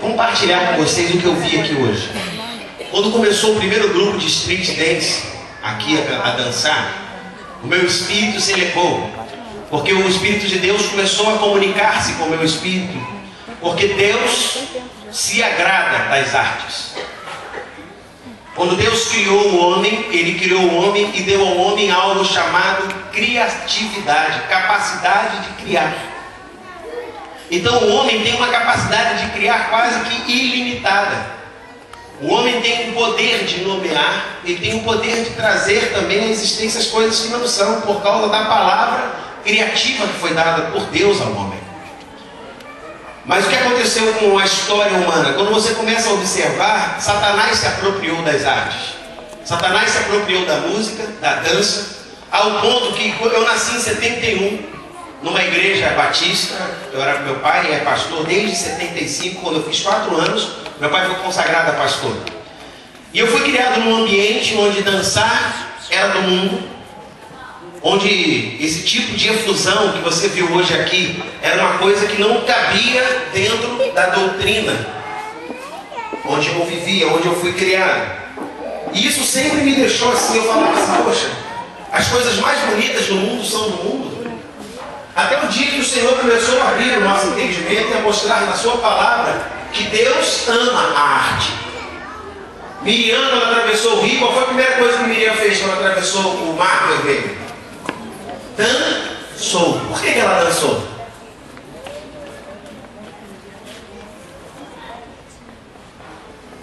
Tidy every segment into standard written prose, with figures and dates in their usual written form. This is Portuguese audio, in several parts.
compartilhar com vocês o que eu vi aqui hoje. Quando começou o primeiro grupo de street dance aqui a dançar, o meu espírito se elevou, porque o Espírito de Deus começou a comunicar-se com o meu espírito, porque Deus se agrada das artes. Quando Deus criou o homem, Ele criou o homem e deu ao homem algo chamado criatividade, capacidade de criar. Então o homem tem uma capacidade de criar quase que ilimitada. O homem tem o poder de nomear, ele tem o poder de trazer também à existência as coisas que não são, por causa da palavra criativa que foi dada por Deus ao homem. Mas o que aconteceu com a história humana? Quando você começa a observar, Satanás se apropriou das artes. Satanás se apropriou da música, da dança, ao ponto que eu nasci em 71, numa igreja batista. Meu pai é pastor desde 75, quando eu fiz 4 anos, meu pai foi consagrado a pastor. E eu fui criado num ambiente onde dançar era do mundo, onde esse tipo de efusão que você viu hoje aqui era uma coisa que não cabia dentro da doutrina onde eu vivia, onde eu fui criado. E isso sempre me deixou assim, eu falava assim, poxa, as coisas mais bonitas do mundo são do mundo. Até o dia que o Senhor começou a abrir o nosso entendimento e a mostrar na sua palavra que Deus ama a arte. Miriam, quando atravessou o rio, qual foi a primeira coisa que Miriam fez quando atravessou o mar vermelho? Dançou. Por que ela dançou?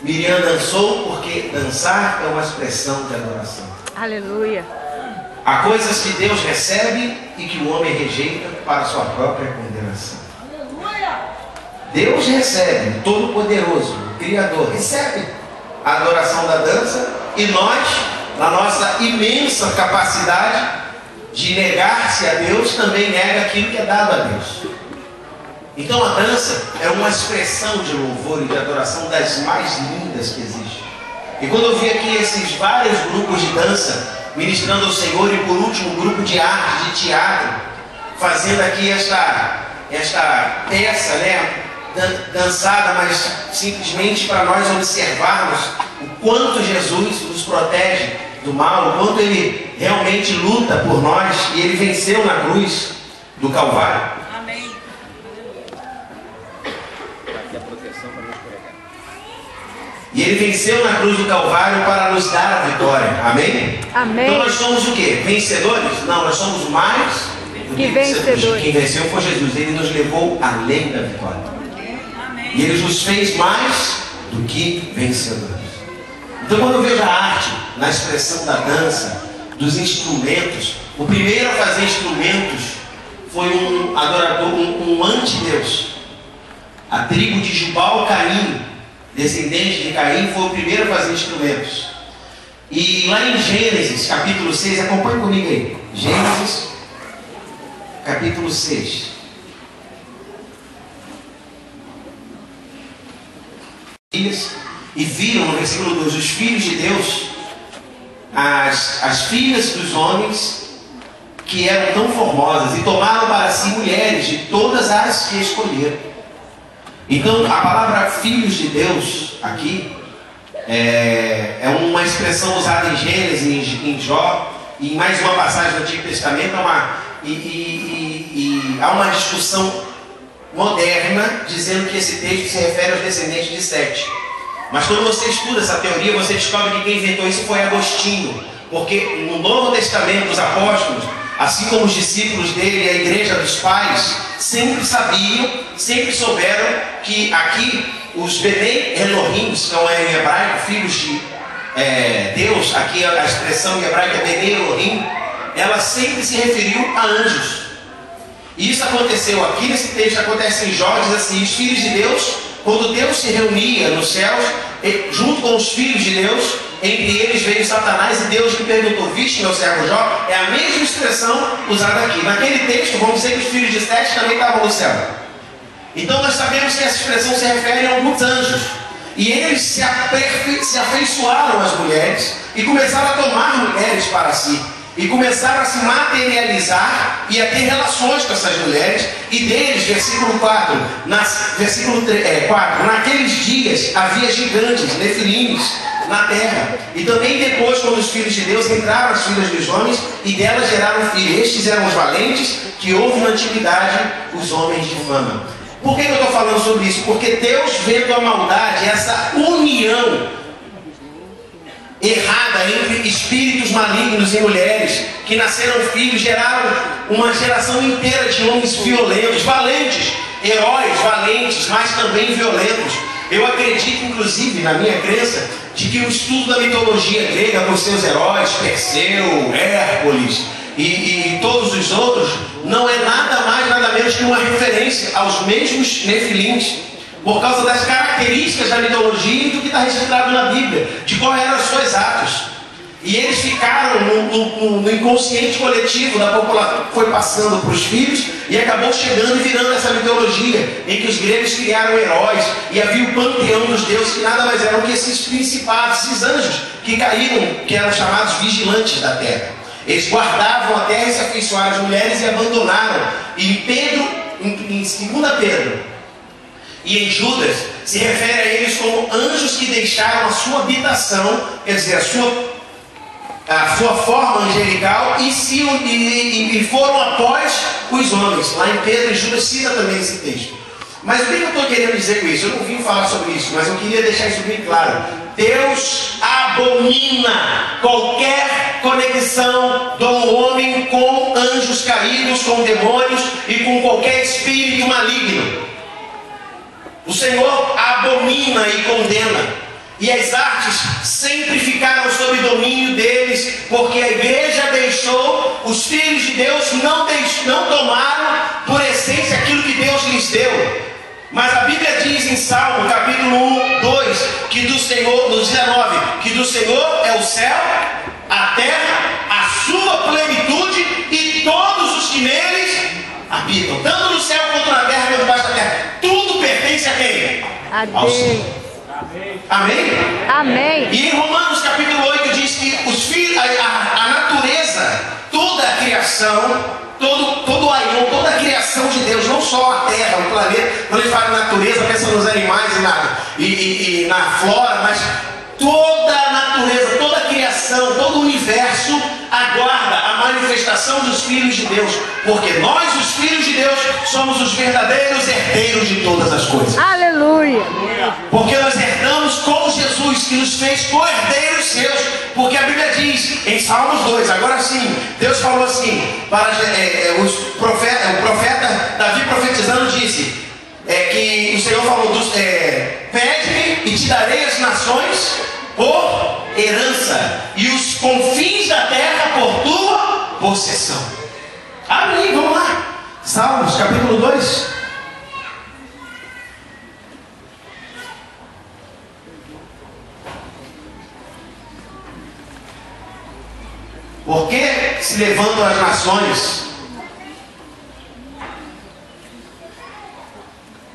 Miriam dançou porque dançar é uma expressão de adoração. Aleluia. Há coisas que Deus recebe e que o homem rejeita para a sua própria condenação. Deus recebe, Todo-Poderoso, o Criador, recebe a adoração da dança, e nós, na nossa imensa capacidade de negar-se a Deus, também nega aquilo que é dado a Deus. Então a dança é uma expressão de louvor e de adoração das mais lindas que existem. E quando eu vi aqui esses vários grupos de dança ministrando ao Senhor, e por último um grupo de arte, de teatro, fazendo aqui esta peça, né, dançada, mas simplesmente para nós observarmos o quanto Jesus nos protege do mal, o quanto Ele realmente luta por nós, e Ele venceu na cruz do Calvário. Amém. E Ele venceu na cruz do Calvário para nos dar a vitória. Amém? Amém. Então nós somos o quê? Vencedores? Não, nós somos mais do que vencedores. Quem venceu foi Jesus. Ele nos levou além da vitória. Amém. E Ele nos fez mais do que vencedores. Então quando eu vejo a arte na expressão da dança, dos instrumentos, o primeiro a fazer instrumentos foi um adorador, um antideus. A tribo de Jubal-Caim, descendente de Caim, foi o primeiro a fazer instrumentos. E lá em Gênesis, capítulo 6, acompanhe comigo aí. Gênesis, capítulo 6. E viram, no versículo 2, os filhos de Deus, as filhas dos homens que eram tão formosas, e tomaram para si mulheres de todas as que escolheram. Então a palavra filhos de Deus aqui é uma expressão usada em Gênesis, em Jó, e em mais uma passagem do Antigo Testamento. Há uma discussão moderna dizendo que esse texto se refere aos descendentes de Sete. Mas quando você estuda essa teoria, você descobre que quem inventou isso foi Agostinho, porque no Novo Testamento os apóstolos, assim como os discípulos dele e a igreja dos pais, sempre sabiam, sempre souberam que aqui os Benei Elohim, que são em hebraico filhos de Deus, aqui a expressão em hebraico é Benei Elohim, ela sempre se referiu a anjos. E isso aconteceu aqui nesse texto, acontece em Jó, diz assim: os filhos de Deus, quando Deus se reunia nos céus, junto com os filhos de Deus, entre eles veio Satanás, e Deus lhe perguntou: viste meu servo Jó? É a mesma expressão usada aqui. Naquele texto, vamos dizer que os filhos de Sete também estavam no céu. Então nós sabemos que essa expressão se refere a alguns anjos. E eles se afeiçoaram às mulheres e começaram a tomar mulheres para si. e começaram a se materializar e a ter relações com essas mulheres. E deles, versículo 4, versículo 4, naqueles dias havia gigantes, nefilins, na terra. E também depois, quando os filhos de Deus entraram as filhas dos homens, e delas geraram filhos. Estes eram os valentes que houve na antiguidade, os homens de fama. Por que eu estou falando sobre isso? Porque Deus, vendo a maldade, essa união errada entre espíritos malignos e mulheres que nasceram filhos, geraram uma geração inteira de homens violentos, valentes, heróis valentes, mas também violentos. Eu acredito, inclusive, na minha crença, de que o estudo da mitologia grega com seus heróis, Perseu, Hércules e todos os outros, não é nada mais, nada menos que uma referência aos mesmos nefilins, por causa das características da mitologia e do que está registrado na Bíblia, de qual eram os seus atos. E eles ficaram no inconsciente coletivo da população, foi passando para os filhos e acabou chegando e virando essa mitologia, em que os gregos criaram heróis e havia o panteão dos deuses, que nada mais eram que esses principados, esses anjos que caíram, que eram chamados vigilantes da terra. Eles guardavam a terra e se afeiçoaram às mulheres e abandonaram. E Pedro, em 2 Pedro e em Judas, se refere a eles como anjos que deixaram a sua habitação, quer dizer, a sua forma angelical e foram após os homens. Lá em Pedro e Judas cita também esse texto. Mas o que eu estou querendo dizer com isso? Eu não vim falar sobre isso, mas eu queria deixar isso bem claro. Deus abomina qualquer conexão do homem com anjos caídos, com demônios e com qualquer espírito maligno. O Senhor abomina e condena. E as artes sempre ficaram sob domínio deles, porque a igreja deixou, os filhos de Deus não tomaram por essência aquilo que Deus lhes deu. Mas a Bíblia diz em Salmo, capítulo 1, 2, que do Senhor, no 19, que do Senhor é o céu, a terra, a sua plenitude e todos os que neles habitam. Tanto no céu quanto na terra, quanto debaixo da terra. Tudo pertence a quem? A Deus. Amém? Amém. E em Romanos capítulo 8 diz que os filhos, a natureza, toda a criação, todo o aion, toda a criação de Deus, não só a terra, o planeta, quando ele fala natureza, pensa nos animais e na flora, mas toda a natureza, toda a criação, todo o universo aguarda a manifestação dos filhos de Deus, porque nós, os filhos de Deus, somos os verdadeiros herdeiros de todas as coisas. Aleluia. Porque nós herdamos com Jesus, que nos fez co-herdeiros seus. Porque a Bíblia diz, em Salmos 2, agora sim, Deus falou assim, para o profeta Davi profetizando disse, que o Senhor falou, pede-me e te darei as nações por herança, e os confins da terra por tua possessão. Amém, vamos lá. Salmos, capítulo 2. Por que se levantam as nações?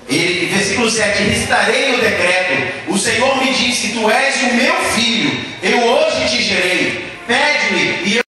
Versículo 7, recitarei o decreto. O Senhor me disse, tu és o meu filho, eu hoje te gerei. Pede-me e eu